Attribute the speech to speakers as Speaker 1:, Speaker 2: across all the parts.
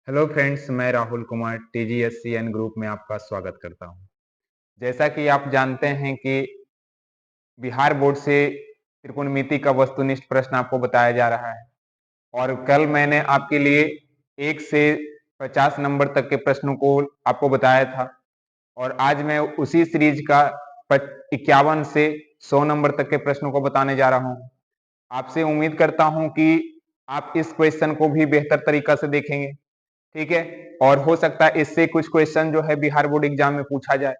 Speaker 1: Hello friends, मैं Rahul Kumar TGSCN group में आपका स्वागत करता हूं। जैसा कि आप जानते हैं कि बिहार बोर्ड से त्रिकोणमिति का वस्तुनिष्ठ प्रश्न आपको बताया जा रहा है और कल मैंने आपके लिए 1 से 50 नंबर तक के प्रश्नों को आपको बताया था और आज मैं उसी सीरीज का 51 से 100 नंबर तक के प्रश्नों को बताने जा रहा हूं। आपसे उम्मीद करता हूं कि आप इस क्वेश्चन को भी बेहतर तरीका से देखेंगे, ठीक है। और हो सकता है इससे कुछ क्वेश्चन जो है बिहार बोर्ड एग्जाम में पूछा जाए,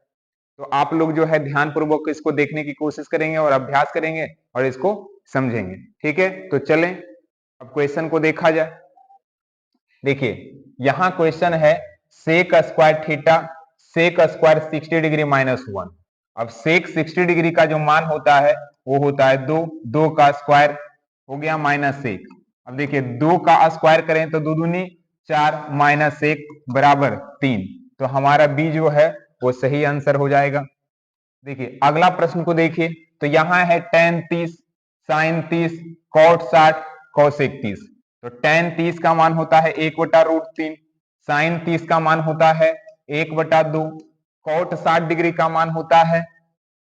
Speaker 1: तो आप लोग जो है ध्यान पूर्वक इसको देखने की कोशिश करेंगे और अभ्यास करेंगे और इसको समझेंगे, ठीक है। तो चलें अब क्वेश्चन को देखा जाए। देखिए यहाँ क्वेश्चन है sec square theta sec square 60 degree -1। अब सेक 60 डिग्री का जो मान होता है वो होता है 2, 2 का स्क्वायर हो गया माइनस सेक। अब देखिए 2 का स्क्वायर करें तो 2 दूनी 4 माइनस 1 बराबर 3। तो हमारा बी जो है वो सही आंसर हो जाएगा। देखिए अगला प्रश्न को देखिए, तो यहाँ है tan 30 sin 30 cot 60 cosec 30। तो tan 30 का मान होता है 1/√3, sin 30 का मान होता है 1/2, cot 60 डिग्री का मान होता है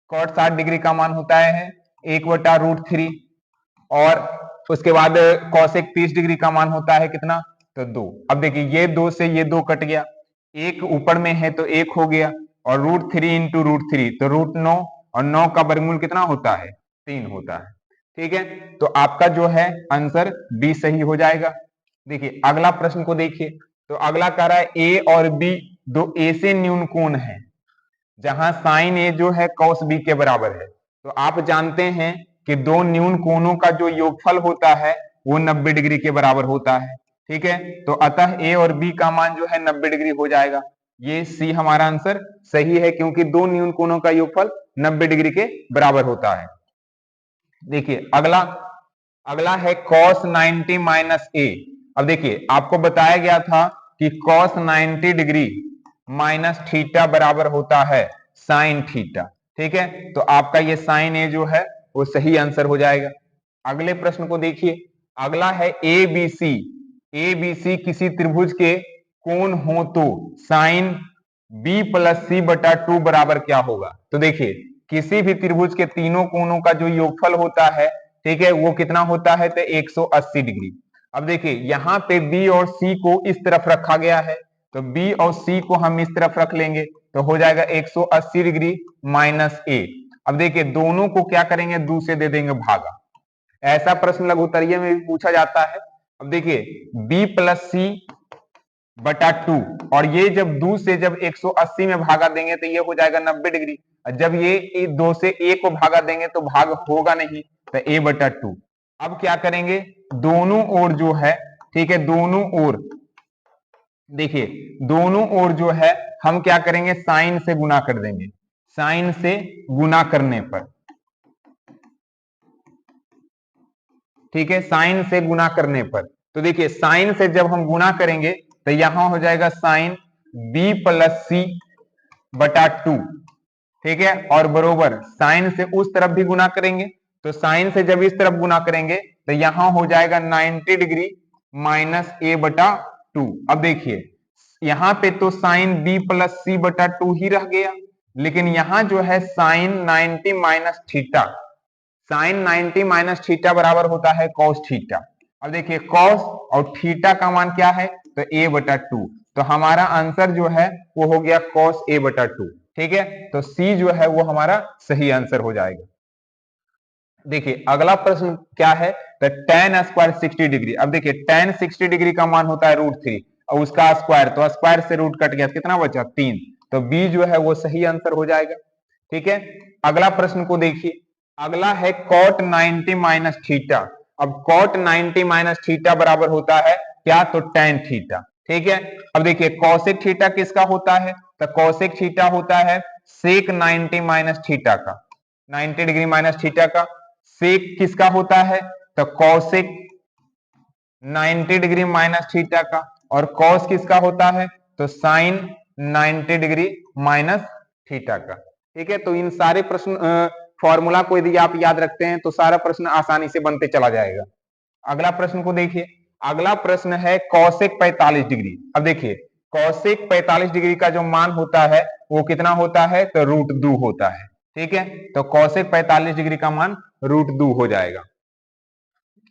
Speaker 1: cot 60 डिग्री का मान होता है 1/√3 और उसके बाद cosec 30 डिग्री का मान होता है कितना, तो 2। अब देखिए ये 2 से ये 2 कट गया, एक ऊपर में है तो 1 हो गया और √3 इंटू √3 तो √9 और 9 का वर्गमूल कितना होता है, 3 होता है, ठीक है। तो आपका जो है आंसर बी सही हो जाएगा। देखिए अगला प्रश्न को देखिए, तो अगला कह रहा है ए और बी दो ऐसे न्यून कोण है जहां साइन ए जो है कॉस बी के बराबर है। तो आप जानते हैं कि दो न्यून कोणों का जो योगफल होता है वो 90 डिग्री के बराबर होता है, ठीक है। तो अतः ए और बी का मान जो है 90 डिग्री हो जाएगा। ये सी हमारा आंसर सही है क्योंकि दो न्यून कोणों का योगफल 90 डिग्री के बराबर होता है। देखिए अगला अगला है cos 90 माइनस ए। अब देखिए आपको बताया गया था कि cos 90 डिग्री माइनस थीटा बराबर होता है साइन थीटा, ठीक है। तो आपका ये साइन ए जो है वो सही आंसर हो जाएगा। अगले प्रश्न को देखिए, अगला है A B C. A B C किसी त्रिभुज के कोण हो तो साइन बी प्लस सी बटा 2 बराबर क्या होगा। तो देखिए किसी भी त्रिभुज के तीनों कोणों का जो योगफल होता है, ठीक है, वो कितना होता है, तो 180 डिग्री। अब देखिए यहाँ पे बी और सी को इस तरफ रखा गया है, तो बी और सी को हम इस तरफ रख लेंगे तो हो जाएगा 180 डिग्री माइनस ए। अब देखिए दोनों को क्या करेंगे, 2 से दे देंगे भागा। ऐसा प्रश्न लघुत्तरीय में भी पूछा जाता है। अब देखिए बी प्लस सी बटा 2 और ये जब 2 से जब 180 में भागा देंगे तो ये हो जाएगा 90 डिग्री। जब ये 2 से ए को भागा देंगे तो भाग होगा नहीं, तो ए बटा 2। अब क्या करेंगे, दोनों ओर जो है, ठीक है, दोनों ओर देखिए दोनों ओर जो है हम क्या करेंगे, साइन से गुना कर देंगे। साइन से गुना करने पर, ठीक है, साइन से गुना करने पर, तो देखिए साइन से जब हम गुना करेंगे तो यहां हो जाएगा साइन बी प्लस सी बटा 2, ठीक है, और बरोबर साइन से उस तरफ भी गुना करेंगे तो साइन से जब इस तरफ गुना करेंगे तो यहां हो जाएगा 90 डिग्री माइनस ए बटा 2। अब देखिए यहां पे तो साइन बी प्लस सी बटा 2 ही रह गया, लेकिन यहां जो है sine 90 minus theta, sine 90 minus theta बराबर होता है कॉस थीटा। अब देखिए कॉस और थीटा का मान क्या है, तो ए बटा 2। तो हमारा आंसर जो है वो हो गया कॉस ए बटा 2, ठीक है। तो सी जो है वो हमारा सही आंसर हो जाएगा। देखिए अगला प्रश्न क्या है, तो tan स्क्वायर 60 डिग्री। अब देखिए tan 60 डिग्री का मान होता है √3 और उसका स्क्वायर, तो स्क्वायर से रूट कट गया, कितना बचा, 3। तो बी जो है वो सही आंसर हो जाएगा, ठीक है। अगला प्रश्न को देखिए, अगला है cot 90 माइनस थीटा। अब cot 90 माइनस थीटा बराबर होता है क्या, तो tan थीटा, ठीक है। अब देखिए cosec थीटा किसका होता है, तो cosec थीटा होता है sec 90 माइनस थीटा का, 90 डिग्री माइनस थीटा का। सेक किसका होता है, तो कॉसेक 90 डिग्री माइनस थीटा का, और कॉस किसका होता है, तो साइन 90 डिग्री माइनस थीटा का, ठीक है। तो इन सारे प्रश्न फॉर्मूला को यदि आप याद रखते हैं तो सारा प्रश्न आसानी से बनते चला जाएगा। अगला प्रश्न को देखिए, अगला प्रश्न है कौशिक 45 डिग्री। अब देखिए कौशिक 45 डिग्री का जो मान होता है वो कितना होता है, तो √2 होता है। ठीक है, तो कौशिक 45 डिग्री का मान √2 हो जाएगा।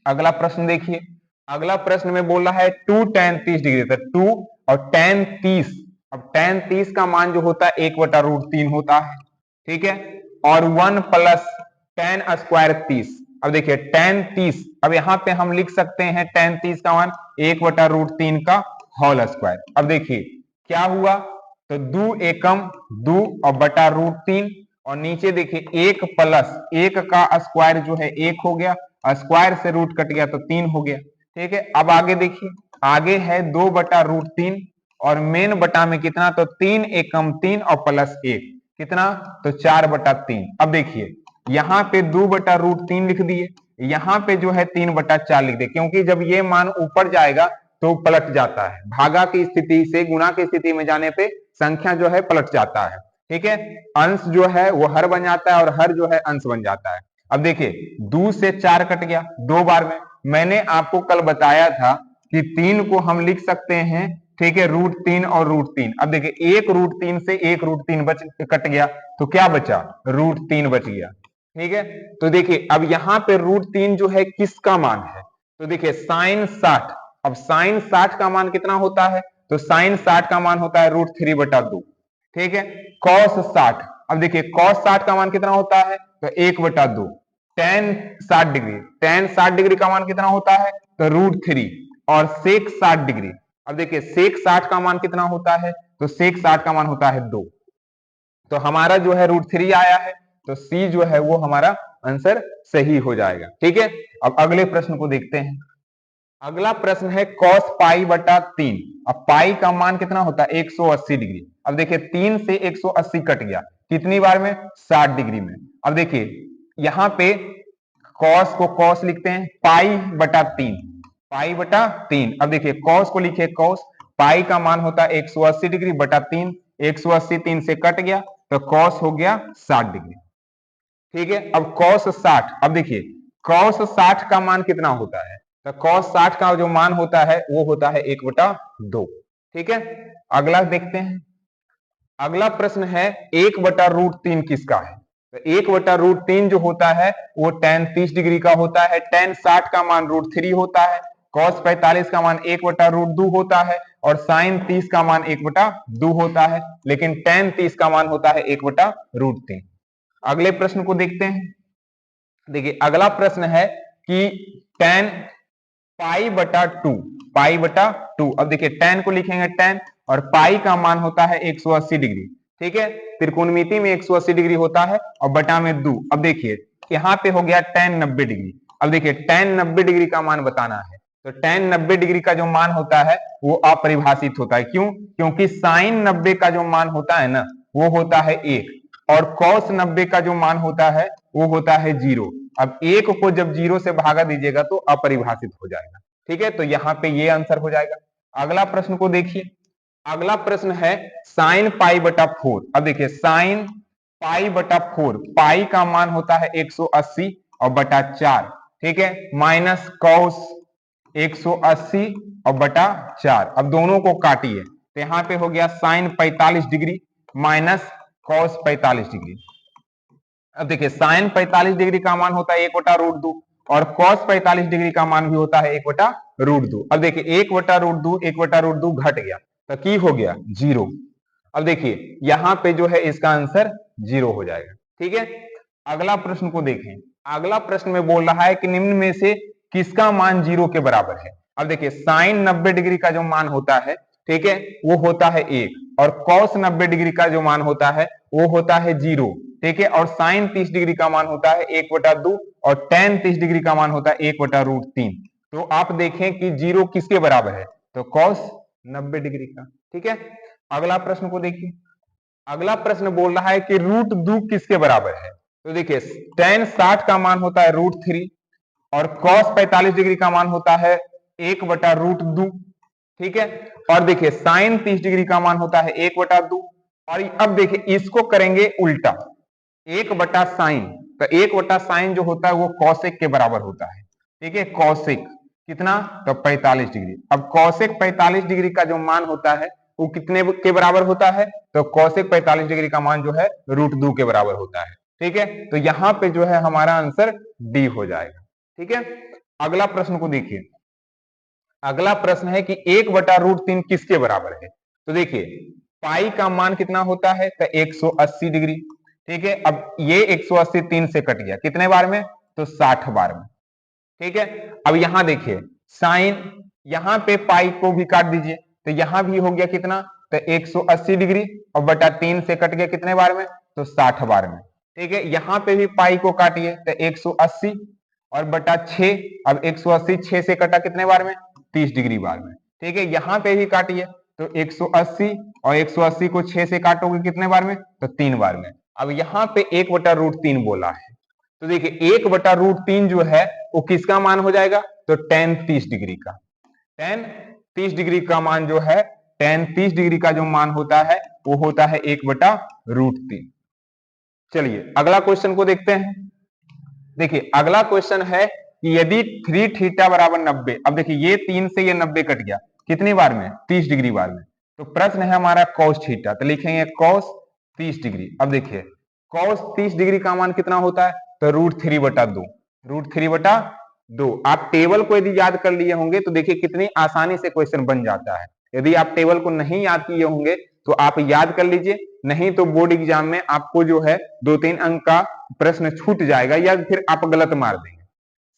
Speaker 1: अगला प्रश्न देखिए, अगला प्रश्न में बोल रहा है 2 tan 30 डिग्री, तो 2 और tan 30, अब tan 30 का मान जो होता है 1/√3 होता है। ठीक है, और 1 प्लस tan स्क्वायर 30। अब देखिए tan 30, अब यहाँ पे हम लिख सकते हैं tan 30 का मान 1/√3 का होल स्क्वायर। अब देखिए क्या हुआ, तो 2 एकम 2 और बटा √3, और नीचे देखिए 1 प्लस 1 का स्क्वायर जो है 1 हो गया, स्क्वायर से रूट कट गया तो 3 हो गया। ठीक है, अब आगे देखिए, आगे है 2/√3 और मेन बटा में कितना, तो 3 एकम 3 और प्लस 1 कितना, तो 4/3। अब देखिए यहाँ पे 2/√3 लिख दिए, यहाँ पे जो है 3/4 लिख दिए, क्योंकि जब ये मान ऊपर जाएगा तो पलट जाता है, भागा की स्थिति से गुणा की स्थिति में जाने पे संख्या जो है पलट जाता है। ठीक है, अंश जो है वो हर बन जाता है और हर जो है अंश बन जाता है। अब देखिए 2 से 4 कट गया 2 बार में। मैंने आपको कल बताया था कि 3 को हम लिख सकते हैं, ठीक है, √3 और √3। अब देखिए 1 √3 से 1 √3 कट गया, तो क्या बचा, √3 बच गया। ठीक है, तो देखिए अब यहाँ पे √3 जो है किसका मान है, तो देखिए sin 60। अब sin 60 का मान कितना होता है, तो sin 60 का मान होता है √3/2। ठीक है, cos 60, अब देखिए cos 60 का मान कितना होता है, तो 1/2। tan 60 डिग्री, tan 60 डिग्री का मान कितना होता है, तो √3, और sec 60 डिग्री, अब देखिए sec 60 का मान कितना होता है, तो sec 60 का मान होता है 2। तो हमारा जो है √3 आया है, तो सी जो है वो हमारा आंसर सही हो जाएगा। ठीक है, अब अगले प्रश्न को देखते हैं। अगला प्रश्न है cos π/3। अब पाई का मान कितना होता है, 180 डिग्री। अब देखिए 3 से 180 कट गया, कितनी बार में, 60 डिग्री में। अब देखिए यहाँ पे cos को cos लिखते हैं, π/3, π/3। अब देखिए cos को लिखे cos, पाई का मान होता है 180 डिग्री बटा 3, 180 3 से कट गया तो cos हो गया 60 डिग्री। ठीक है, अब cos 60, अब देखिए cos 60 का मान कितना होता है, तो cos 60 का जो मान होता है वो होता है 1/2। ठीक है, अगला देखते हैं। अगला प्रश्न है 1/√3 किसका है, तो 1/√3 जो होता है वो tan 30 डिग्री का होता है, tan 60 का मान √3 होता है, cos 45 का मान 1/√2 होता है, और sin 30 का मान 1/2 होता है, लेकिन tan 30 का मान होता है 1/√3। अगले प्रश्न को देखते हैं। देखिए अगला प्रश्न है कि tan π/2, π/2। अब देखिए tan को लिखेंगे tan, और पाई का मान होता है 180 डिग्री। ठीक है, त्रिकोणमिति में 180 डिग्री होता है और बटा में 2। अब देखिए यहाँ पे हो गया tan 90 डिग्री। अब देखिए tan 90 डिग्री का मान बताना है, तो tan 90 डिग्री का जो मान होता है वो अपरिभाषित होता है। क्यों, क्योंकि sin 90 का जो मान होता है ना वो होता है 1, और cos 90 का जो मान होता है वो होता है 0। अब 1 को जब 0 से भागा दीजिएगा तो अपरिभाषित हो जाएगा। ठीक है, तो यहाँ पे ये आंसर हो जाएगा। अगला प्रश्न को देखिए, अगला प्रश्न है sin π/4। अब देखिए sin π/4, पाई का मान होता है 180 और बटा 4। ठीक है, माइनस cos 180 और बटा 4। अब दोनों को काटिए तो यहाँ पे हो गया sin 45 degree minus cos 45 degree. अब देखिए sin 45 डिग्री का मान होता है 1/√2, और cos 45 डिग्री का मान भी होता है 1/√2। अब देखिए 1/√2 1/√2 घट गया तो की हो गया 0। अब देखिए यहाँ पे जो है इसका आंसर 0 हो जाएगा। ठीक है, अगला प्रश्न को देखें। अगला प्रश्न में बोल रहा है कि निम्न में से किसका मान 0 के बराबर है। अब देखिए sin 90 डिग्री का जो मान होता है, ठीक है, वो होता है 1, और cos 90 डिग्री का जो मान होता है वो होता है 0। ठीक है, और sin 30 डिग्री का मान होता है 1/2, और tan 30 डिग्री का मान होता है 1/√3। तो आप देखें कि 0 किसके बराबर है, तो cos 90 डिग्री का। ठीक है, अगला प्रश्न को देखिए। अगला प्रश्न बोल रहा है कि √2 किसके बराबर है, तो देखिए tan 60 का मान होता है √3, और cos 45 डिग्री का मान होता है 1/√2। ठीक है, और देखिए sin 30 डिग्री का मान होता है 1/2, और अब देखिए इसको करेंगे उल्टा, 1/sin, तो 1/sin जो होता है वो cosec के बराबर होता है। ठीक है, cosec, कितना, तो 45 डिग्री। अब कौशिक 45 डिग्री का जो मान होता है वो कितने के बराबर होता है, तो कौशिक 45 डिग्री का मान जो है √2 के बराबर होता है। ठीक है, तो यहां पे जो है हमारा आंसर डी हो जाएगा। ठीक है, अगला प्रश्न को देखिए। अगला प्रश्न है कि 1/√3 किसके बराबर है। तो देखिए पाई का मान कितना होता है, तो 180 डिग्री। ठीक है, अब ये 180 3 से कट गया, कितने बार में, तो 60 बार में। ठीक है, अब यहां देखिए साइन, यहां पे पाई को भी काट दीजिए, तो यहां भी हो गया कितना, तो 180 डिग्री और बटा 3 से कट गया कितने बार में, तो 60 बार में। ठीक है, यहां पे भी पाई को काटिए, तो 180 और बटा 6, अब 180 6 से कटा कितने बार में, 30 डिग्री बार में। ठीक है, यहां पे भी काटिए, तो 180 और 180 को 6 से काटोगे कितने बार में, तो 3 बार में। अब यहां पे 1/√3 बोला है, तो देखिए 1/√3 जो है वो किसका मान हो जाएगा, तो tan 30 डिग्री का। tan 30 डिग्री का मान जो है, tan 30 डिग्री का जो मान होता है वो होता है 1/√3। चलिए अगला क्वेश्चन को देखते हैं। देखिए अगला क्वेश्चन है कि यदि 3 थीटा बराबर 90, अब देखिए ये 3 से ये 90 कट गया, कितनी बार में, 30 डिग्री बार में। तो प्रश्न है हमारा cos थीटा, तो लिखेंगे cos 30 डिग्री। अब देखिए cos 30 डिग्री का मान कितना होता है, तो √3/2, √3/2। आप टेबल को यदि याद कर लिए होंगे तो देखिए कितनी आसानी से क्वेश्चन बन जाता है। यदि आप टेबल को नहीं याद किए होंगे तो आप याद कर लीजिए, नहीं तो बोर्ड एग्जाम में आपको जो है 2-3 अंक का प्रश्न छूट जाएगा या फिर आप गलत मार देंगे,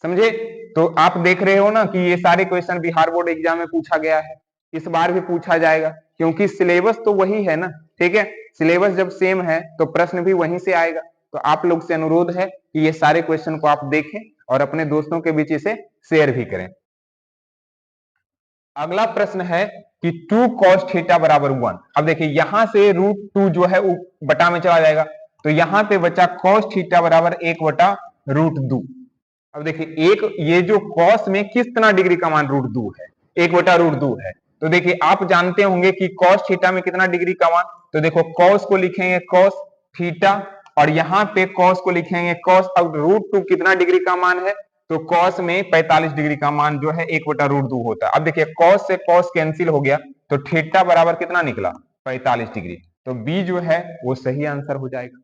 Speaker 1: समझे। तो आप देख रहे हो ना कि ये सारे क्वेश्चन बिहार बोर्ड एग्जाम में पूछा गया है, इस बार भी पूछा जाएगा, क्योंकि सिलेबस तो वही है ना। ठीक है, सिलेबस जब सेम है तो प्रश्न भी वहीं से आएगा। तो आप लोग से अनुरोध है कि ये सारे क्वेश्चन को आप देखें और अपने दोस्तों के बीच इसे शेयर भी करें। अगला प्रश्न है कि 2 cos थीटा बराबर 1। अब देखिए यहां से √2 जो है वो बटा में चला जाएगा, तो यहां पे बचा cos थीटा बराबर 1/√2। अब देखिए एक ये जो cos में कितना डिग्री का मान √2 है, 1/√2 है। तो देखिए आप जानते होंगे कि cos थीटा में कितना डिग्री का मान, तो देखो cos को लिखेंगे cos थीटा और यहाँ पे cos को लिखेंगे cos। अब √2 कितना डिग्री का मान है, तो cos में 45 डिग्री का मान जो है 1/√2 होता है। अब देखिए cos से cos कैंसिल हो गया, तो थीटा बराबर कितना निकला, 45 डिग्री। तो बी जो है वो सही आंसर हो जाएगा।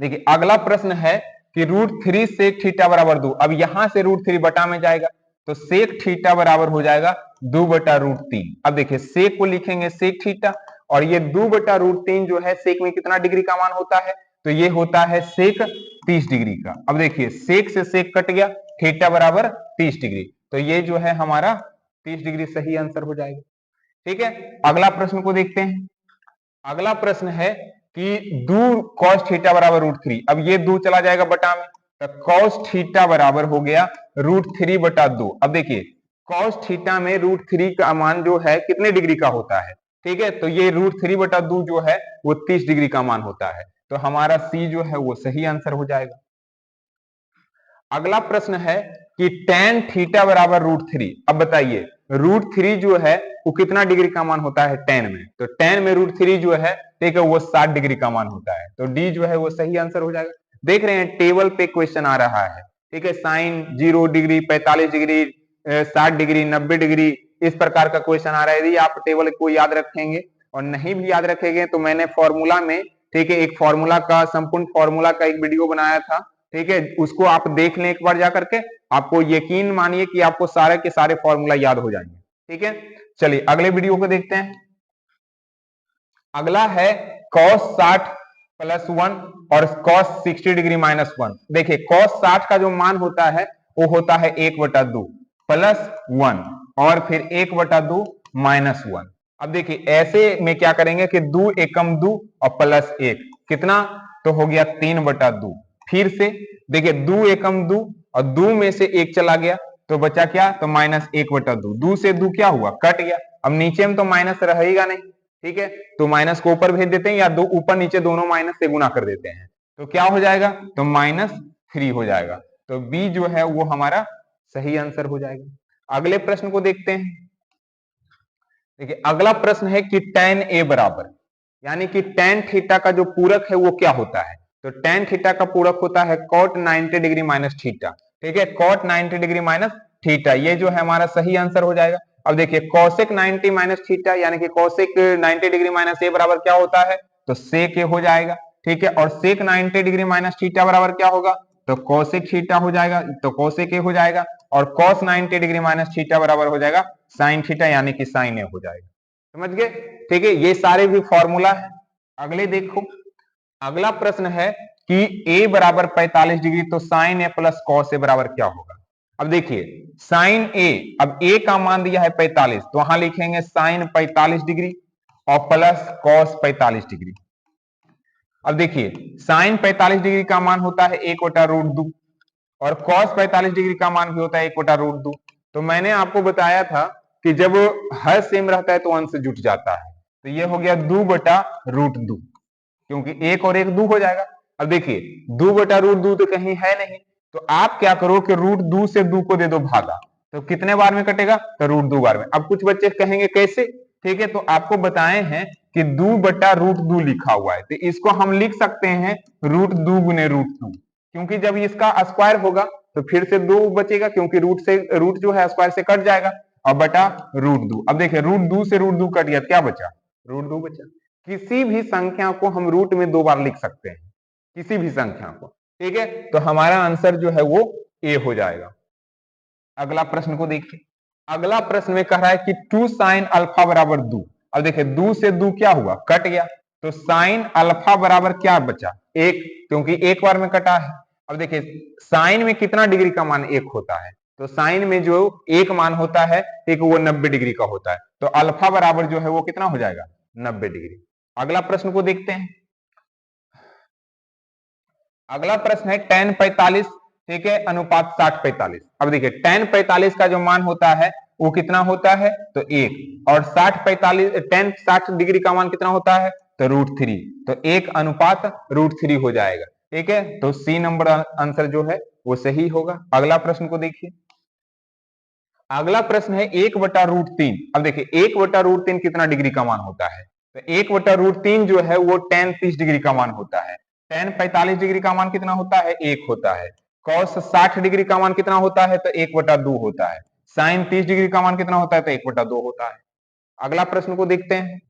Speaker 1: देखिए अगला प्रश्न है कि √3 सेक थीटा बराबर 2। अब यहां से √3 बटा में जाएगा, तो सेक थीटा बराबर हो जाएगा 2/√3। अब देखिए सेक को लिखेंगे सेक थीटा और ये 2/√3 जो है सेक में कितना डिग्री का मान होता है, तो ये होता है सेक 30 डिग्री का। अब देखिए सेक से सेक कट गया, थीटा बराबर 30 डिग्री, तो ये जो है हमारा 30 डिग्री सही आंसर हो जाएगा। ठीक है, अगला प्रश्न को देखते हैं। अगला प्रश्न है कि 2 cos थीटा बराबर √3। अब ये 2 चला जाएगा बटा में, तो cos थीटा बराबर हो गया √3/2। अब देखिए cos थीटा में √3 का मान जो है कितने डिग्री का होता है, ठीक है, तो ये √3/2 जो है वो 30 डिग्री का मान होता है। तो हमारा सी जो है वो सही आंसर हो जाएगा। अगला प्रश्न है कि tan थीटा बराबर √3। अब बताइए √3 जो है वो कितना डिग्री का मान होता है tan में, तो tan में √3 जो है, ठीक है, वो 60 डिग्री का मान होता है। तो डी जो है वो सही आंसर हो जाएगा। देख रहे हैं टेबल पे क्वेश्चन आ रहा है, ठीक है, sine 0 degree, 45 degree, 60 degree, 90 degree, इस प्रकार का क्वेश्चन आ रहा है। यदि आप टेबल को याद रखेंगे और नहीं भी याद रखेंगे तो मैंने फॉर्मूला में, ठीक है, एक फॉर्मूला का, संपूर्ण फॉर्मूला का एक वीडियो बनाया था, ठीक है, उसको आप देख लें एक बार जाकर के, आपको यकीन मानिए कि आपको सारे के सारे फॉर्मूला याद हो जाएंगे। ठीक है, चलिए अगले वीडियो को देखते हैं। अगला है cos 60 + 1 और cos 60 डिग्री -1। देखिए cos 60 का जो मान होता है वो होता है 1/2 + 1 और फिर 1/2 -1। अब देखिए ऐसे में क्या करेंगे कि 2 एकम 2 और +1 कितना, तो हो गया 3/2। फिर से देखिए 2 एकम 2 और 2 में से 1 चला गया, तो बचा क्या, तो -1/2। 2 से 2 क्या हुआ, कट गया। अब नीचे में तो माइनस रहेगा नहीं, ठीक है, तो माइनस को ऊपर भेज देते हैं या दो ऊपर नीचे दोनों माइनस से गुना कर देते हैं, तो क्या हो जाएगा, तो -3 हो जाएगा। तो बी जो है वो हमारा सही आंसर हो जाएगा। अगले प्रश्न को देखते हैं। देखिए अगला प्रश्न है कि tan a बराबर, यानी कि tan थीटा का जो पूरक है वो क्या होता है, तो tan थीटा का पूरक होता है cot 90 डिग्री - थीटा। ठीक है, cot 90 डिग्री माइनस थीटा, ये जो है हमारा सही आंसर हो जाएगा। अब देखिए cosec 90 माइनस थीटा यानी कि cosec 90 डिग्री माइनस ए बराबर क्या होता है, तो sec ए हो जाएगा। ठीक है, और sec 90 डिग्री माइनस थीटा बराबर क्या होगा, तो cosec थीटा हो जाएगा, तो cosec ए हो जाएगा, और cos 90 डिग्री माइनस थीटा बराबर हो जाएगा sin थीटा यानी कि sin ए हो जाएगा। समझ गए? ठीक है, ये सारे भी फॉर्मूला है। अगले देखो, अगला प्रश्न है कि a बराबर 45 डिग्री तो sign A plus cos A बराबर क्या होगा। अब देखिए साइन ए, अब a का मान दिया है 45, तो वहां लिखेंगे साइन 45 डिग्री और प्लस कॉस 45 डिग्री। अब देखिए साइन 45 डिग्री का मान होता है 1/√2 और कॉस 45 डिग्री का मान भी होता है 1/√2। तो मैंने आपको बताया था कि जब हर सेम रहता है तो अंश जुट जाता है, तो ये हो गया 2/√2, क्योंकि एक और एक 2 हो जाएगा। अब देखिए 2/√2 तो कहीं है नहीं, तो आप क्या करो कि √2 से 2 को दे दो भागा, तो कितने बार में कटेगा, तो √2 बार में। अब कुछ बच्चे कहेंगे कैसे, ठीक है, तो आपको बताए हैं कि 2/√2 लिखा हुआ है, तो इसको हम लिख सकते हैं √2 गुने √2, क्योंकि जब इसका स्क्वायर होगा तो फिर से 2 बचेगा, क्योंकि रूट जो है स्क्वायर से कट जाएगा, और बटा √2। अब देखिए √2 से √2 कट गया, क्या बचा, √2 बचा। किसी भी संख्या को हम रूट में 2 बार लिख सकते हैं, किसी भी संख्या को, ठीक है, तो हमारा आंसर जो है वो ए हो जाएगा। अगला प्रश्न को देखिए, अगला प्रश्न में कह रहा है कि 2 साइन अल्फा बराबर 2। अब देखिए 2 से 2 क्या हुआ, कट गया, तो साइन अल्फा बराबर क्या बचा, 1, क्योंकि एक बार में कटा है। अब देखिए साइन में कितना डिग्री का मान 1 होता है, तो साइन में जो एक मान होता है एक वो 90 डिग्री का होता है, तो अल्फा बराबर जो है वो कितना हो जाएगा, 90 डिग्री। अगला प्रश्न को देखते हैं, अगला प्रश्न है tan 45, ठीक है, अनुपात 60/45। अब देखिए tan 45 का जो मान होता है वो कितना होता है, तो 1, और 60 डिग्री का मान कितना होता है, तो √3, तो 1:√3 हो जाएगा। ठीक है, तो सी नंबर आंसर जो है वो सही होगा। अगला प्रश्न को देखिए, अगला प्रश्न है 1/√3। अब देखिए 1/√3 कितना डिग्री का मान होता है, तो 1/√3 जो है वो tan 30 डिग्री का मान होता है। tan 45 डिग्री का मान कितना होता है, 1 होता है। cos 60 डिग्री का मान कितना होता है, तो 1/2 होता है। sin 30 डिग्री का मान कितना होता है, तो 1/2 होता है। अगला प्रश्न को देखते हैं,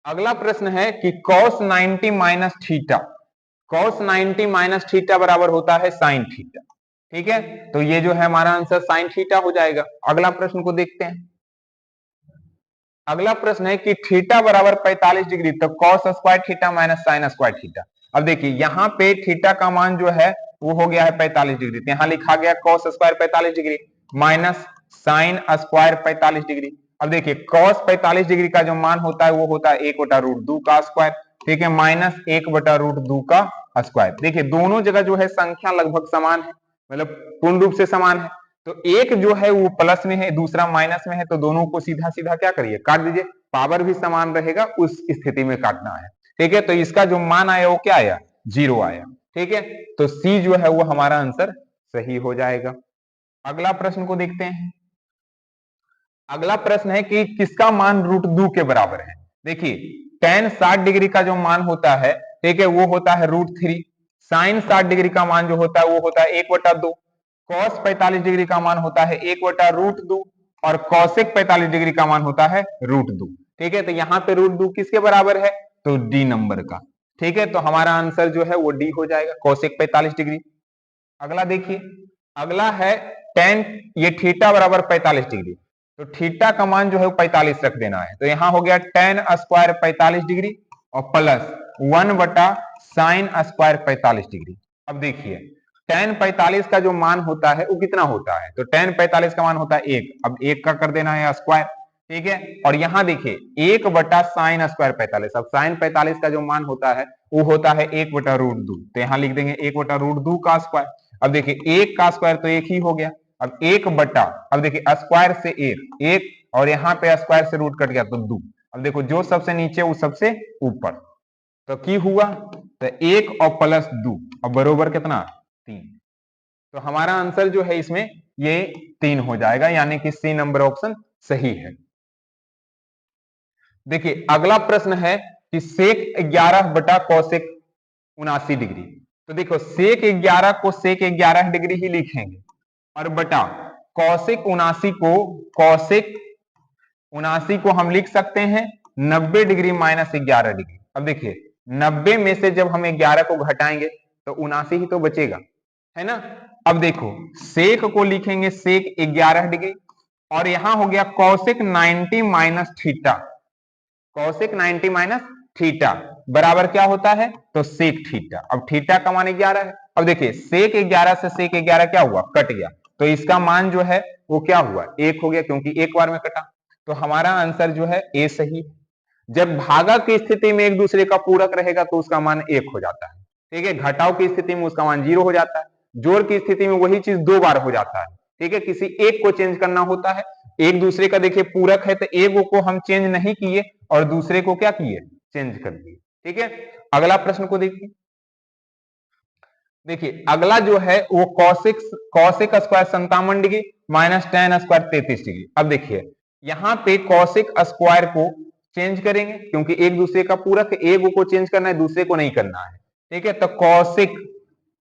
Speaker 1: अगला प्रश्न है कि cos 90 minus theta, cos 90 minus theta बराबर होता है sin थीटा। ठीक है, तो ये जो है हमारा आंसर sin थीटा हो जाएगा। अगला प्रश्न को देखते हैं, अगला प्रश्न है कि थीटा बराबर 45 डिग्री तो cos square theta minus sin square theta. अब देखिए यहाँ पे थीटा का मान जो है वो हो गया है 45 डिग्री, तो यहाँ लिखा गया cos square 45 degree minus sin square 45 degree. अब देखिए cos 45 डिग्री का जो मान होता है वो होता है 1/√2 का स्क्वायर, ठीक है, माइनस 1/√2 का स्क्वायर। देखिए दोनों जगह जो है संख्या लगभग समान है, मतलब पूर्ण रूप से समान है, तो एक जो है वो प्लस में है, दूसरा माइनस में है, तो दोनों को सीधा सीधा क्या करिए, काट दीजिए, पावर भी समान रहेगा, उस स्थिति में काटना है। ठीक है, तो इसका जो मान आया वो क्या आया, 0 आया। ठीक है, तो सी जो है वो हमारा आंसर सही हो जाएगा। अगला प्रश्न को देखते हैं, अगला प्रश्न है कि किसका मान √2 के बराबर है। देखिए tan 60 डिग्री का जो मान होता है, ठीक है, वो होता है √3, sin 60 डिग्री का मान जो होता है वो होता है 1/2, cos 45 डिग्री का मान होता है 1/√2, और cosec 45 डिग्री का मान होता है √2। ठीक है, तो यहाँ पे √2 किसके बराबर है, तो डी नंबर का। ठीक है, तो हमारा आंसर जो है वो डी हो जाएगा, cosec 45 डिग्री। अगला देखिए, अगला है tan, ये थीटा बराबर 45 डिग्री, तो थीटा का मान जो है 45 रख देना है, तो यहां हो गया tan स्क्वायर 45 डिग्री और प्लस 1/sin स्क्वायर 45 डिग्री। अब देखिए tan 45 का जो मान होता है वो कितना होता है, तो tan 45 का मान होता है 1, अब 1 का कर देना है स्क्वायर। ठीक है, और यहां देखिए 1/sin स्क्वायर 45, अब sin 45 का जो मान होता है वो होता है 1/√2, तो यहां लिख देंगे 1/√2 का स्क्वायर। अब देखिए 1 का स्क्वायर तो 1 ही हो गया, अब 1/, अब देखिए स्क्वायर से 1 और यहाँ पे स्क्वायर से रूट कट गया तो 2। अब देखो जो सबसे नीचे वो सबसे ऊपर, तो की हुआ, तो 1 और प्लस 2 और बरोबर कितना, 3। तो हमारा आंसर जो है इसमें ये 3 हो जाएगा, यानी कि सी नंबर ऑप्शन सही है। देखिए अगला प्रश्न है कि सेक 11 बटा कौशिक 79 डिग्री। तो देखो सेक 11 को सेक 11 डिग्री ही लिखेंगे और बटा कौशिक 79 को हम लिख सकते हैं 90 डिग्री माइनस 11 डिग्री। अब देखिए 90 में से जब हम 11 को घटाएंगे तो 79 ही तो बचेगा, है ना। अब देखो सेक को लिखेंगे सेक 11 डिग्री और यहां हो गया Kaushik 90 minus theta, Kaushik 90 minus theta बराबर क्या होता है तो सेक थीटा। अब थीटा का मान 11 है। अब देखिए सेक 11 से सेक 11 क्या हुआ कट गया, तो इसका मान जो है वो क्या हुआ 1 हो गया क्योंकि एक बार में कटा। तो हमारा आंसर जो है ए सही है। जब भागक की स्थिति में एक दूसरे का पूरक रहेगा तो उसका मान 1 हो जाता है, ठीक है। घटाव की स्थिति में उसका मान 0 हो जाता है, जोड़ की स्थिति में वही चीज 2 बार हो जाता है, ठीक है। किसी एक को चेंज करना होता है, एक दूसरे का देखिए पूरक है तो एक को हम चेंज नहीं किए और दूसरे को क्या किए चेंज कर दिए, ठीक है। अगला प्रश्न को देखिए, देखिए अगला जो है वो Kaushik cosec square 57 degree minus tan square 33 degree. अब देखिए यहाँ पे कौशिक स्क्वायर को चेंज करेंगे क्योंकि एक दूसरे का पूरक है, एक को चेंज करना है दूसरे को नहीं करना है, ठीक है। तो कौशिक,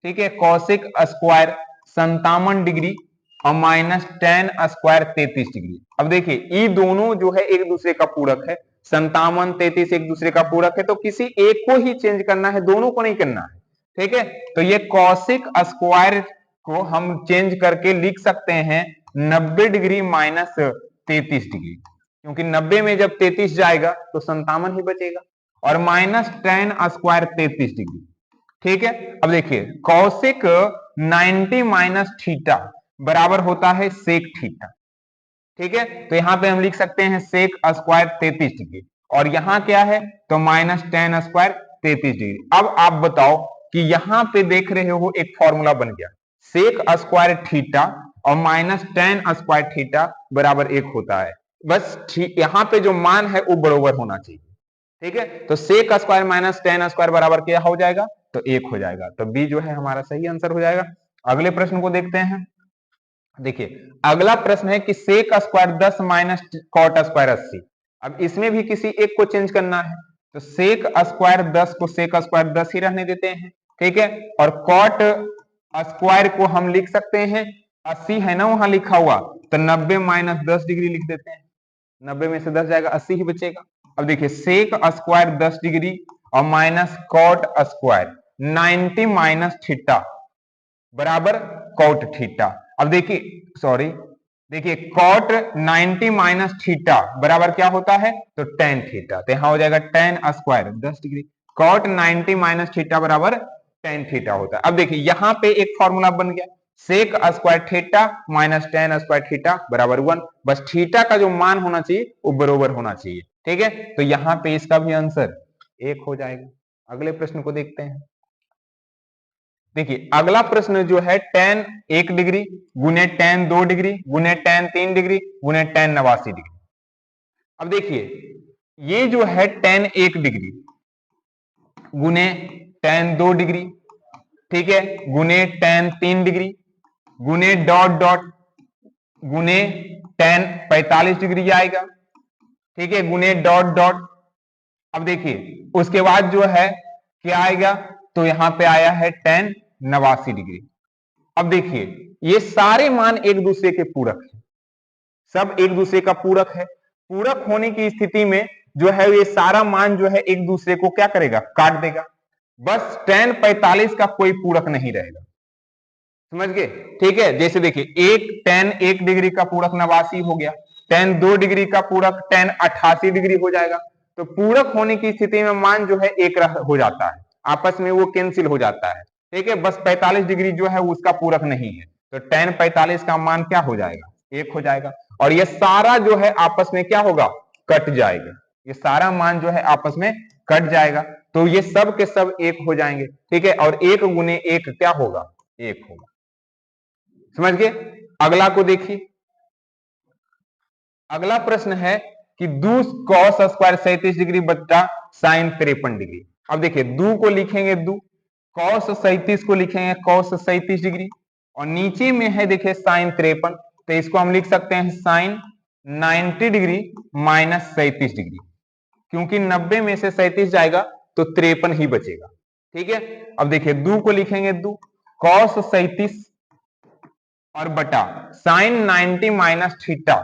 Speaker 1: ठीक है, कौशिक स्क्वायर 57 डिग्री और माइनस टेन स्क्वायर 33 डिग्री। अब देखिए ये दोनों जो है एक दूसरे का पूरक है, 57 33 एक दूसरे का पूरक है, तो किसी एक को ही चेंज करना है, दोनों को नहीं करना है, ठीक है। तो ये कौशिक स्क्वायर को हम चेंज करके लिख सकते हैं 90 डिग्री माइनस 33 डिग्री, क्योंकि 90 में जब 33 जाएगा तो 57 ही बचेगा, और माइनस टेन स्क्वायर 33 डिग्री, ठीक है। अब देखिए कौशिक 90 माइनस थीटा बराबर होता है सेक थीटा, ठीक है। तो यहां पे हम लिख सकते हैं सेक स्क्वायर 33 डिग्री और यहां क्या है तो माइनस टेन स्क्वायर 33 डिग्री। अब आप बताओ कि यहां पे देख रहे हो एक फॉर्मूला बन गया, सेक स्क्वायर थीटा और माइनस टेन स्क्वायर थीटा बराबर 1 होता है। बस यहां पे जो मान है वो बराबर होना चाहिए, ठीक है। तो sec square minus tan square बराबर क्या हो जाएगा तो 1 हो जाएगा, तो बी जो है हमारा सही आंसर हो जाएगा। अगले प्रश्न को देखते हैं, देखिए अगला प्रश्न है कि sec square 10 minus cot square 80। अब इसमें भी किसी एक को चेंज करना है, तो सेक स्क्वायर 10 को सेक स्क्वायर 10 ही रहने देते हैं, ठीक है। और कॉट स्क्वायर को हम लिख सकते हैं 80 है ना वहां लिखा हुआ, तो 90 माइनस 10 डिग्री लिख देते हैं, 90 में से 10 जाएगा 80 ही बचेगा। अब देखिए सेक स्क्वायर 10 डिग्री और minus cot square 90 minus theta बराबर कॉट थीटा। अब देखिए सॉरी, देखिए कॉट 90 माइनस थीटा बराबर क्या होता है तो टेन थीटा, तो यहां हो जाएगा tan square 10 degree, cot 90 minus theta बराबर टेन थीटा होता है। अब देखिए यहां पे एक फॉर्मूला बन गया, sec square theta minus tan square theta बराबर 1, बस थीटा का जो मान होना चाहिए वो बराबर होना चाहिए, ठीक है। तो यहां पे इसका भी आंसर 1 हो जाएगा। अगले प्रश्न को देखते हैं, देखिए अगला प्रश्न जो है टेन 1 डिग्री गुने टेन 2 डिग्री गुने टेन 3 डिग्री गुने टेन 89 डिग्री। अब देखिए ये जो है टेन 1 डिग्री गुने टेन 2 डिग्री, ठीक है, गुने टेन 3 डिग्री गुने डॉट डॉट गुने टेन 45 डिग्री आएगा, ठीक है, गुने डॉट डॉट। अब देखिए उसके बाद जो है क्या आएगा तो यहां पे आया है टेन 89 डिग्री। अब देखिए ये सारे मान एक दूसरे के पूरक है, सब एक दूसरे का पूरक है, पूरक होने की स्थिति में जो है ये सारा मान जो है एक दूसरे को क्या करेगा काट देगा, बस टेन 45 का कोई पूरक नहीं रहेगा, समझ गए, ठीक है। जैसे देखिए एक टेन 1 डिग्री का पूरक 89 हो गया, टेन 2 डिग्री का पूरक टेन 88 डिग्री हो जाएगा। तो पूरक होने की स्थिति में मान जो है एक हो जाता है, आपस में वो कैंसिल हो जाता है, ठीक है। बस 45 डिग्री जो है उसका पूरक नहीं है, तो टेन 45 का मान क्या हो जाएगा 1 हो जाएगा, और ये सारा जो है आपस में क्या होगा कट जाएगा, ये सारा मान जो है आपस में कट जाएगा, तो ये सब के सब 1 हो जाएंगे, ठीक है। और 1 गुने 1 क्या होगा 1 होगा, समझ गए। अगला को देखिए, अगला प्रश्न है कि दू कॉस स्क्वायर 37 डिग्री बट्टा साइन 53 डिग्री। अब देखिए दू को लिखेंगे दू, कॉस 37 को लिखेंगे कॉस 37 डिग्री, और नीचे में है देखिए साइन 53, तो इसको हम लिख सकते हैं साइन 90 डिग्री माइनस 37 डिग्री, क्योंकि 90 में से 37 जाएगा तो 53 ही बचेगा, ठीक है। अब देखिए दो को लिखेंगे, दो cos 37 और बटा साइन 90 माइनस थीटा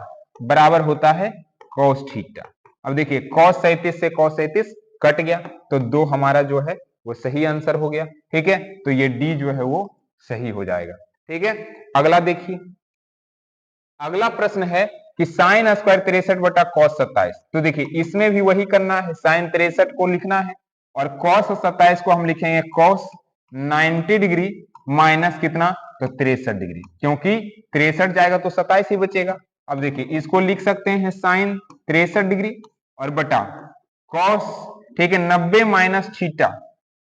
Speaker 1: बराबर होता है cos थीटा। अब देखिए cos 37 से cos 37 कट गया तो दो हमारा जो है वो सही आंसर हो गया। ठीक है, तो ये डी जो है वो सही हो जाएगा। ठीक है, अगला देखिए, अगला प्रश्न है कि साइन स्क्वायर 63 बटा cos 27। तो देखिए इसमें भी वही करना है, साइन 63 को लिखना है और cos 27 को हम लिखेंगे cos 90 डिग्री माइनस कितना, तो 63 डिग्री, क्योंकि 63 जाएगा तो 27 ही बचेगा। अब देखिए इसको लिख सकते हैं साइन 63 डिग्री और बटा cos, ठीक है, 90 minus theta,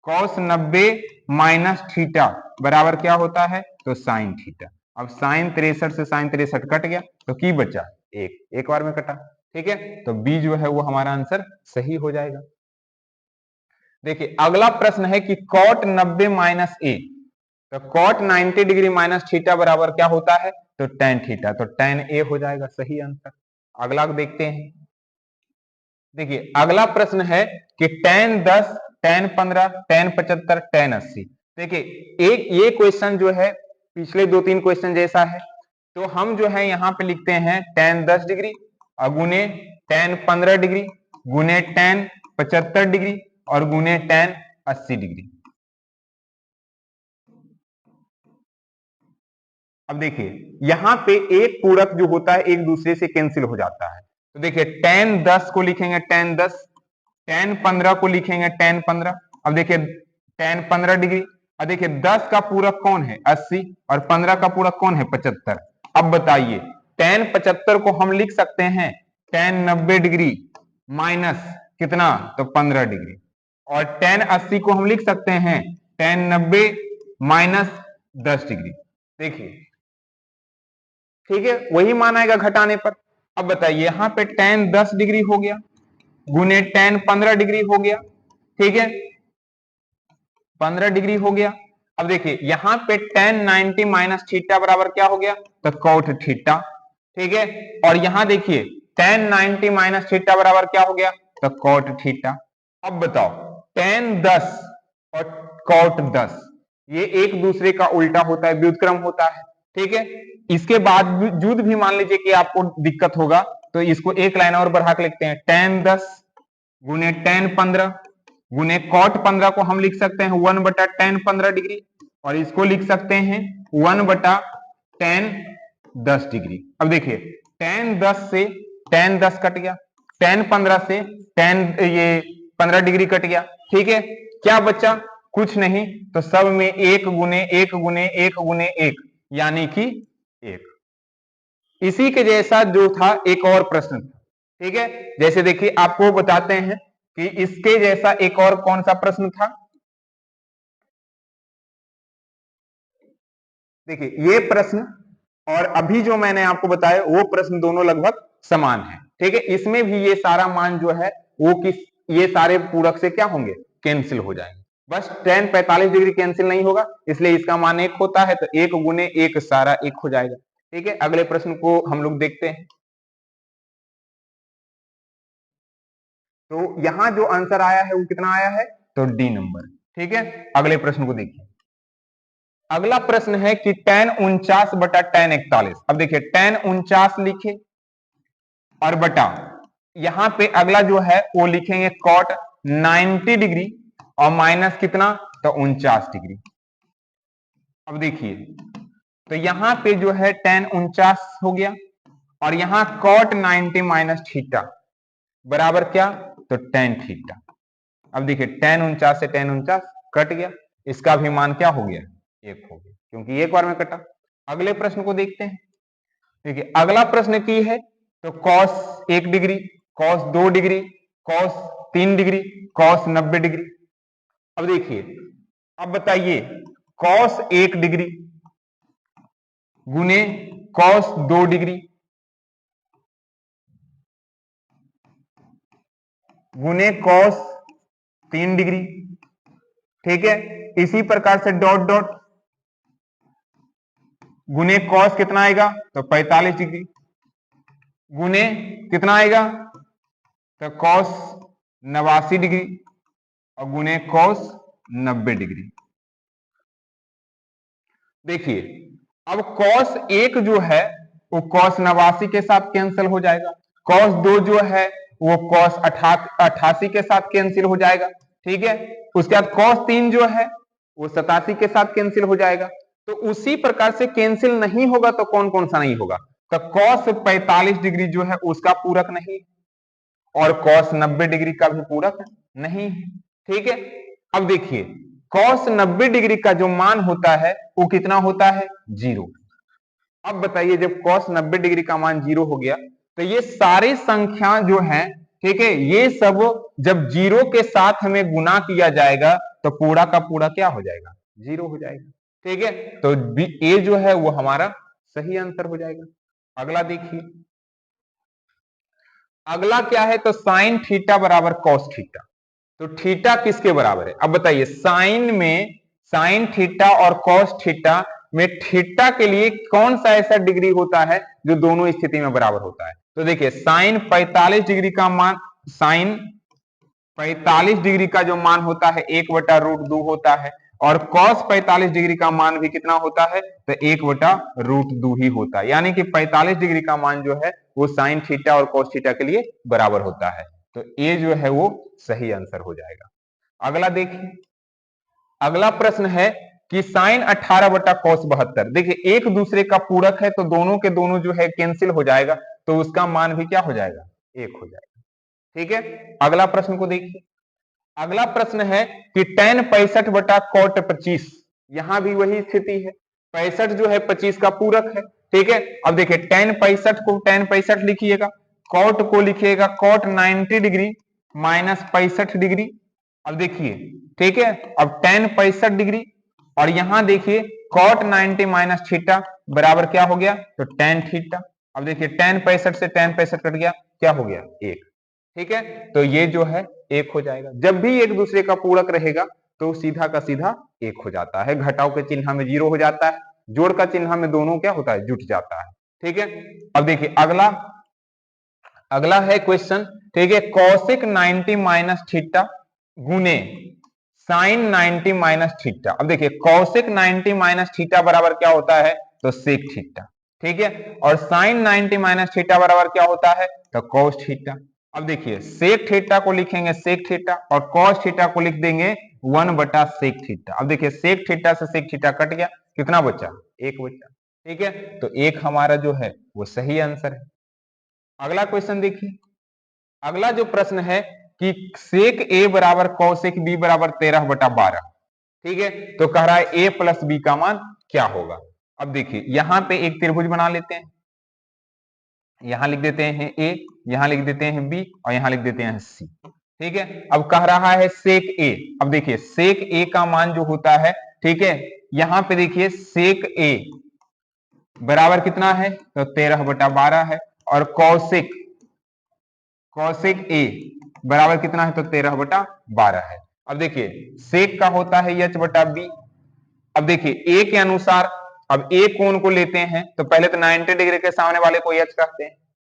Speaker 1: cos 90 minus theta बराबर क्या होता है, तो साइन थीटा। अब साइन 63 से साइन 63 कट गया तो की बचा एक, एक बार में कटा। ठीक है, तो बी जो है वो हमारा आंसर सही हो जाएगा। देखिए अगला प्रश्न है कि cot 90 माइनस ए, तो cot 90 डिग्री माइनस थीटा बराबर क्या होता है, तो tan थीटा, तो tan ए हो जाएगा सही आंसर। अगला देखते हैं, देखिए अगला प्रश्न है कि tan 10, tan 15, tan 75, tan 80। देखिए एक ये क्वेश्चन जो है पिछले दो तीन क्वेश्चन जैसा है, तो हम जो है यहाँ पे लिखते हैं tan 10 डिग्री गुने tan 15 डिग्री गुने tan 75 डिग्री और गुने tan 80 डिग्री। अब देखिए यहाँ पे एक पूरक जो होता है एक दूसरे से कैंसिल हो जाता है, तो देखिए tan 10 को लिखेंगे tan 10, tan 15 को लिखेंगे tan 15। अब देखिए tan 15 डिग्री, अब देखिए 10 का पूरक कौन है 80 और 15 का पूरक कौन है 75। अब बताइए tan 75 को हम लिख सकते हैं tan 90 डिग्री माइनस कितना, तो 15 डिग्री, और tan 80 को हम लिख सकते हैं tan 90 माइनस 10 डिग्री। देखिए ठीक है, वही मान आएगा घटाने पर। अब बताइए यहाँ पे tan 10 डिग्री हो गया गुने tan 15 डिग्री हो गया, ठीक है, 15 डिग्री हो गया। अब देखिए यहाँ पे tan 90 माइनस थीटा बराबर क्या हो गया, तो cot थीटा। ठीक है, और यहाँ देखिए tan 90 माइनस थीटा बराबर क्या हो गया, तो cot थीटा। अब बताओ tan 10 और cot 10 ये एक दूसरे का उल्टा होता है, व्युत्क्रम होता है। ठीक है, इसके बावजूद भी मान लीजिए कि आपको दिक्कत होगा तो इसको एक लाइन और बढ़ा के लिखते हैं tan 10 गुने tan 15 गुने cot 15 को हम लिख सकते हैं 1 बटा tan 15 डिग्री और इसको लिख सकते हैं 1 बटा tan 10 डिग्री। अब देखिए tan 10 से tan 10 कट गया, tan 15 से tan ये 15 डिग्री कट गया। ठीक है, क्या बचा, कुछ नहीं, तो सब में एक गुने एक गुने एक गुने एक यानी कि एक। इसी के जैसा जो था एक और प्रश्न था। ठीक है, जैसे देखिए आपको बताते हैं कि इसके जैसा एक और कौन सा प्रश्न था। देखिए ये प्रश्न और अभी जो मैंने आपको बताया वो प्रश्न दोनों लगभग समान है। ठीक है, इसमें भी ये सारा मान जो है वो किस, ये सारे पूरक से क्या होंगे, कैंसिल हो जाएंगे। बस tan 45 डिग्री कैंसिल नहीं होगा, इसलिए इसका मान एक होता है, तो एक गुने एक सारा एक हो जाएगा। ठीक है, अगले प्रश्न को हम लोग देखते हैं। तो यहां जो आंसर आया है वो कितना आया है, तो डी नंबर। ठीक है, अगले प्रश्न को देखिए। अगला प्रश्न है कि tan 49 बटा tan 41। अब देखिए tan 49 लिखे और बटा यहां पे अगला जो है वो लिखेंगे cot 90 डिग्री और माइनस कितना, तो 49 डिग्री। अब देखिए तो यहां पे जो है tan 49 हो गया और यहां cot 90 माइनस थीटा बराबर क्या, तो tan थीटा। अब देखिए tan 49 से tan 49 कट गया, इसका भी मान क्या हो गया, एक हो गया, क्योंकि एक बार में कटा। अगले प्रश्न को देखते हैं। देखिए अगला प्रश्न की है तो cos 1 degree, cos 2 degree, cos 3 degree, cos 90 degree. अब देखिए, अब बताइए cos 1 डिग्री गुने cos 2 डिग्री गुने cos 3 डिग्री। ठीक है, इसी प्रकार से डॉट डॉट गुने cos कितना आएगा, तो 45 डिग्री गुने कितना आएगा, तो cos 89 डिग्री और गुने cos 90 डिग्री। देखिए अब cos 1 जो है वो cos 89 के साथ कैंसिल हो जाएगा, cos 2 जो है वो cos 88 के साथ कैंसिल हो जाएगा, ठीक है। उसके बाद cos 3 जो है वो 87 के साथ कैंसिल हो जाएगा। तो उसी प्रकार से कैंसिल नहीं होगा तो कौन कौन सा नहीं होगा, तो cos 45 डिग्री जो है उसका पूरक नहीं, और cos 90 डिग्री का भी पूरक नहीं, ठीक है। अब देखिए cos 90 डिग्री का जो मान होता है वो कितना होता है, 0। अब बताइए जब cos 90 डिग्री का मान 0 हो गया तो ये सारी संख्या जो है, ठीक है, ये सब जब 0 के साथ हमें गुना किया जाएगा तो पूरा का पूरा क्या हो जाएगा, 0 हो जाएगा, ठीक है। तो ए जो है वो हमारा सही आंसर हो जाएगा। अगला देखिए, अगला क्या है, तो साइन थीटा बराबर कॉस थीटा। तो थीटा किसके बराबर है, अब बताइए। साइन में साइन थीटा और कॉस थीटा में थीटा के लिए कौन सा ऐसा डिग्री होता है जो दोनों स्थिति में बराबर होता है। तो देखिए साइन 45 डिग्री का मान, साइन 45 डिग्री का जो मान होता है 1/√2 होता है, और cos 45 डिग्री का मान भी कितना होता है, तो 1/√2 ही होता है। यानी कि 45 डिग्री का मान जो है वो साइन थीटा और cos थीटा के लिए बराबर होता है। तो ए जो है वो सही आंसर हो जाएगा। अगला देखिए, अगला प्रश्न है कि साइन 18/cos 72। देखिए एक दूसरे का पूरक है तो दोनों के दोनों जो है कैंसिल हो जाएगा, तो उसका मान भी क्या हो जाएगा, 1 हो जाएगा, ठीक है। अगला प्रश्न को देखिए, अगला प्रश्न है कि tan 65/cot 25। यहां भी वही स्थिति है, 65 जो है 25 का पूरक है, ठीक है। अब देखिए tan 65 को tan 65 लिखिएगा, cot को लिखिएगा cot 90 डिग्री माइनस 65 डिग्री। अब देखिए, ठीक है, अब tan 65 डिग्री और यहां देखिए cot 90 माइनस थीटा बराबर क्या हो गया, तो tan थीटा। अब देखिए tan 65 से tan 65 कट गया, क्या हो गया, 1, ठीक है। तो ये जो है 1 हो जाएगा। जब भी एक दूसरे का पूरक रहेगा तो सीधा का सीधा 1 हो जाता है, घटाव के चिन्ह में 0 हो जाता है, जोड़ का चिन्ह में दोनों क्या होता है, जुट जाता है, ठीक है। अब देखिए अगला, अगला है क्वेश्चन, ठीक है, कौशिक 90 माइनस थीटा गुने साइन 90 माइनस थीटा। अब देखिए कौशिक 90 माइनस थीटा बराबर क्या होता है, तो सेक थीटा, ठीक है। और साइन 90 माइनस थीटा बराबर क्या होता है, तो कॉस थीटा। अब देखिए सेक थीटा को लिखेंगे सेक थीटा और कॉस थीटा को लिख देंगे 1/सेक थीटा। अब देखिए सेक थीटा से सेक थीटा कट गया, कितना बचा, 1 बचा, ठीक है। तो 1 हमारा जो है वो सही आंसर है। अगला क्वेश्चन देखिए, अगला जो प्रश्न है कि सेक ए बराबर कौशिक बी बराबर 13/12, ठीक है। तो कह रहा है ए प्लस बी का मान क्या होगा। अब देखिए यहां पे एक त्रिभुज बना लेते हैं, यहां लिख देते हैं ए, यहां लिख देते हैं बी और यहां लिख देते हैं सी, ठीक है। अब कह रहा है सेक ए। अब देखिए सेक ए का मान जो होता है, ठीक है, यहां पे देखिए सेक ए बराबर कितना है, तो 13/12 है, और कौशिक कौशिक ए बराबर कितना है, तो 13/12 है। अब देखिए सेक का होता है h/b। अब देखिए ए के अनुसार, अब ए कोण को लेते हैं तो पहले तो 90 डिग्री के सामने वाले को एच कहते हैं,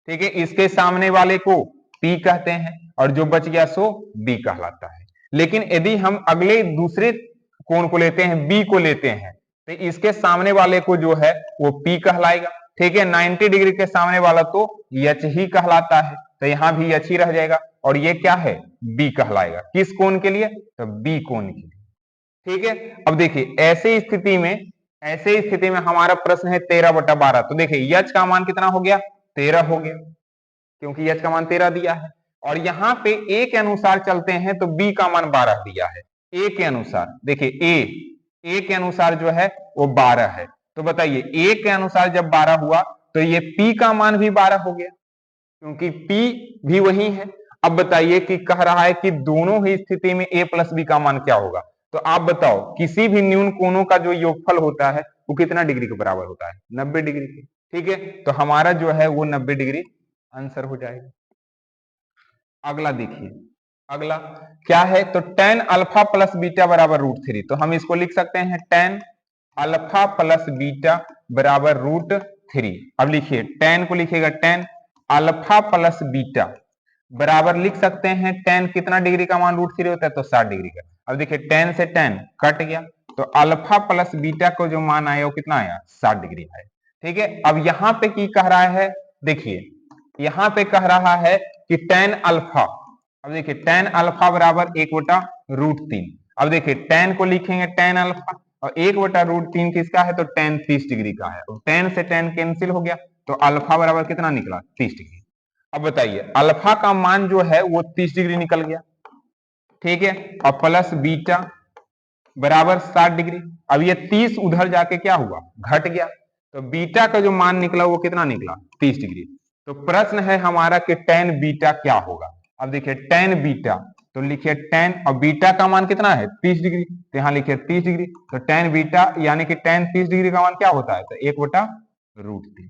Speaker 1: ठीक है, इसके सामने वाले को पी कहते हैं, और जो बच गया सो बी कहलाता है। लेकिन यदि हम अगले दूसरे कोण को लेते हैं, बी को लेते हैं, तो इसके सामने वाले को जो है वो पी कहलाएगा, ठीक है। 90 डिग्री के सामने वाला तो एच ही कहलाता है, तो यहां भी एच ही रह जाएगा, और ये क्या है, बी कहलाएगा। किस कोण के लिए, तो बी कोण के लिए, ठीक है। अब देखिए ऐसे स्थिति में हमारा प्रश्न है 13/12। तो देखिए यच का मान कितना हो गया, 13 हो गया, क्योंकि यच का मान 13 दिया है। और यहाँ पे ए के अनुसार चलते हैं तो बी का मान 12 दिया है। ए के अनुसार देखिए ए के अनुसार जो है वो 12 है। तो बताइए ए के अनुसार जब 12 हुआ तो ये पी का मान भी 12 हो गया, क्योंकि पी भी वही है। अब बताइए कि कह रहा है कि दोनों ही स्थिति में ए प्लस बी का मान क्या होगा। तो आप बताओ किसी भी न्यून कोणों का जो योगफल होता है वो कितना डिग्री के बराबर होता है, 90 डिग्री के, ठीक है। तो हमारा जो है वो 90 डिग्री आंसर हो जाएगा। अगला देखिए, अगला क्या है, तो tan अल्फा प्लस बीटा बराबर √3। तो हम इसको लिख सकते हैं tan अल्फा प्लस बीटा बराबर √3। अब लिखिए tan को लिखिएगा tan अल्फा प्लस बीटा बराबर लिख सकते हैं tan कितना डिग्री का मान √3 होता है, तो 60 डिग्री का। अब देखिए tan से tan कट गया, तो अल्फा प्लस बीटा को जो मान आया वो कितना आया, 60 डिग्री आया। ठीक है, अब यहाँ पे की कह रहा है, देखिए यहाँ पे कह रहा है कि tan अल्फा, अब देखिए tan अल्फा बराबर 1/√3। अब देखिए tan को लिखेंगे tan अल्फा, और 1/√3 किसका है, तो tan 30 डिग्री का है। tan से tan कैंसिल हो गया, तो अल्फा बराबर कितना निकला, 30 डिग्री। अब बताइए अल्फा का मान जो है वो 30 डिग्री निकल गया। ठीक है, और प्लस बीटा बराबर 60 डिग्री। अब ये 30 उधर जाके क्या हुआ, घट गया, तो बीटा का जो मान निकला वो कितना निकला, 30 डिग्री। तो प्रश्न है हमारा कि tan बीटा क्या होगा। अब देखिए tan बीटा, तो लिखिए tan, और बीटा का मान कितना है, 30 डिग्री, तो यहां लिखिए 30 डिग्री। तो tan बीटा यानी कि tan 30 डिग्री का मान क्या होता है, तो 1/√3।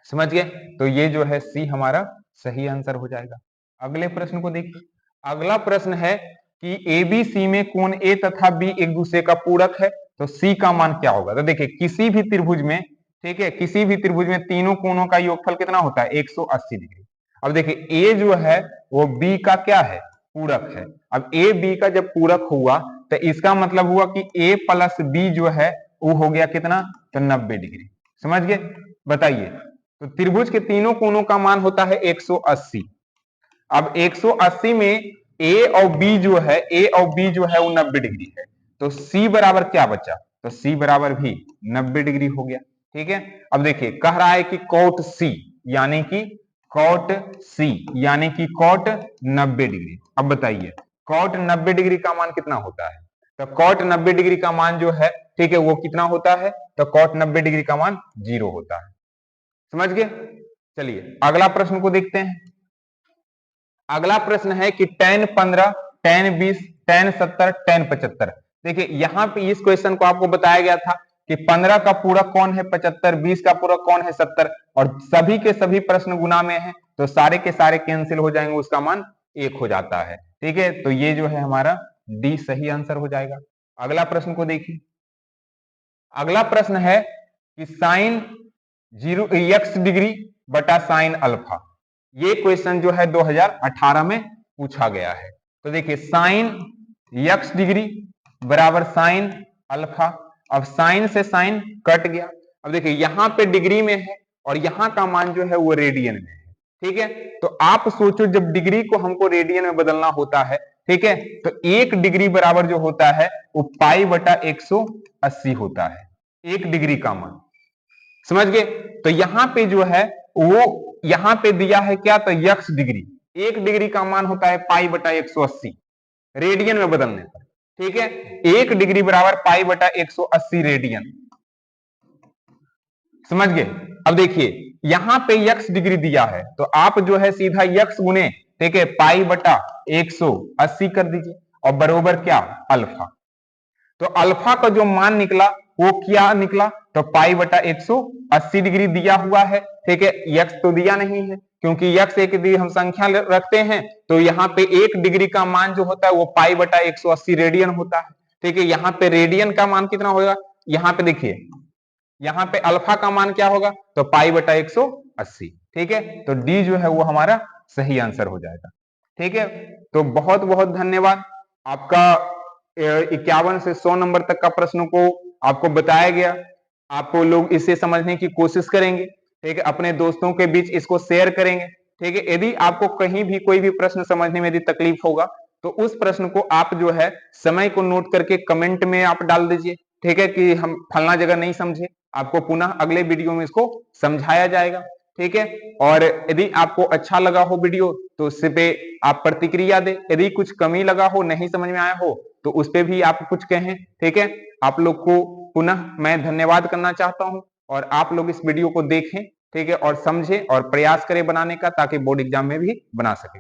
Speaker 1: समझ गए, तो ये जो है सी हमारा सही आंसर हो जाएगा। अगले प्रश्न को देखिए। अगला प्रश्न है कि एबीसी में कोण ए तथा बी एक दूसरे का पूरक है, तो सी का मान क्या होगा। तो देखिए किसी भी त्रिभुज में, ठीक है, किसी भी त्रिभुज में तीनों कोणों का योगफल कितना होता है, 180 डिग्री। अब देखिए ए जो है वो बी का क्या है, पूरक है। अब ए बी का जब पूरक हुआ तो इसका मतलब हुआ कि ए प्लस बी जो है वो हो गया कितना, तो 90 डिग्री। समझ गए, बताइए, तो त्रिभुज के तीनों कोणों का मान होता है 180। अब 180 में ए और बी जो है, ए और बी जो है वो 90 डिग्री है, तो सी बराबर क्या बचा, तो सी बराबर भी 90 डिग्री हो गया। ठीक है, अब देखिए कह रहा है कि कॉट सी यानी कि कॉट सी यानी कि कॉट 90 डिग्री। अब बताइए कॉट 90 डिग्री का मान कितना होता है, तो कॉट 90 डिग्री का मान जो है, ठीक है, वो कितना होता है, तो कॉट 90 डिग्री का मान 0 होता है। समझ गए, चलिए अगला प्रश्न को देखते हैं। अगला प्रश्न है कि tan 15, tan 20, tan 70, tan 75। देखिए यहां पे इस क्वेश्चन को आपको बताया गया था कि 15 का पूरक कौन है 75, 20 का पूरक कौन है 70, और सभी के सभी प्रश्न गुना में है, तो सारे के सारे कैंसिल हो जाएंगे, उसका मान 1 हो जाता है। ठीक है, तो ये जो है हमारा डी सही आंसर हो जाएगा। अगला प्रश्न को देखिए। अगला प्रश्न है कि साइन 0x डिग्री बटा साइन अल्फा, ये क्वेश्चन जो है 2018 में पूछा गया है। तो देखिए साइन x डिग्री बराबर साइन अल्फा, अब साइन से साइन कट गया। अब देखिए यहां पे डिग्री में है और यहां का मान जो है वो रेडियन में है। ठीक है, तो आप सोचो जब डिग्री को हमको रेडियन में बदलना होता है, ठीक है, तो 1 डिग्री बराबर जो होता है वो पाई बटा 180 होता है, 1 डिग्री का मान। समझ गए, तो यहां पे जो है वो यहां पे दिया है क्या, तो x डिग्री, 1 डिग्री का मान होता है पाई बटा 180 रेडियन में बदलने पर। ठीक है, 1 डिग्री बराबर पाई बटा 180 रेडियन। समझ गए, अब देखिए यहां पे x डिग्री दिया है, तो आप जो है सीधा x गुने, ठीक है, पाई बटा 180 कर दीजिए, और बरोबर क्या, अल्फा। तो अल्फा का जो मान निकला वो क्या निकला, तो पाई बटा 180 डिग्री दिया हुआ है। ठीक है, यक्स तो दिया नहीं है, क्योंकि यक्स एक डिग्री हम संख्या रखते हैं, तो यहाँ पे 1 डिग्री का मान जो होता है वो पाई बटा 180 रेडियन होता है। ठीक है, यहाँ पे रेडियन का मान कितना होगा, यहाँ पे देखिए, यहाँ पे अल्फा का मान क्या होगा, तो पाई बटा 180। ठीक है, तो डी जो है वो हमारा सही आंसर हो जाएगा। ठीक है, तो बहुत बहुत धन्यवाद। आपका 51 से 100 नंबर तक का प्रश्नों को आपको बताया गया, आप लोग इसे समझने की कोशिश करेंगे। ठीक है, अपने दोस्तों के बीच इसको शेयर करेंगे। ठीक है, यदि आपको कहीं भी कोई भी प्रश्न समझने में यदि तकलीफ होगा तो उस प्रश्न को आप जो है समय को नोट करके कमेंट में आप डाल दीजिए। ठीक है, कि हम फलना जगह नहीं समझे, आपको पुनः अगले वीडियो में इसको समझाया जाएगा। ठीक है, और यदि आपको अच्छा लगा हो वीडियो तो उस पे आप प्रतिक्रिया दें, यदि कुछ कमी लगा हो, नहीं समझ में आया हो तो उस पे भी आप कुछ कहें। ठीक है, आप लोग को पुनः मैं धन्यवाद करना चाहता हूं, और आप लोग इस वीडियो को देखें, ठीक है, और समझें और प्रयास करें बनाने का, ताकि बोर्ड एग्जाम में भी बना सके।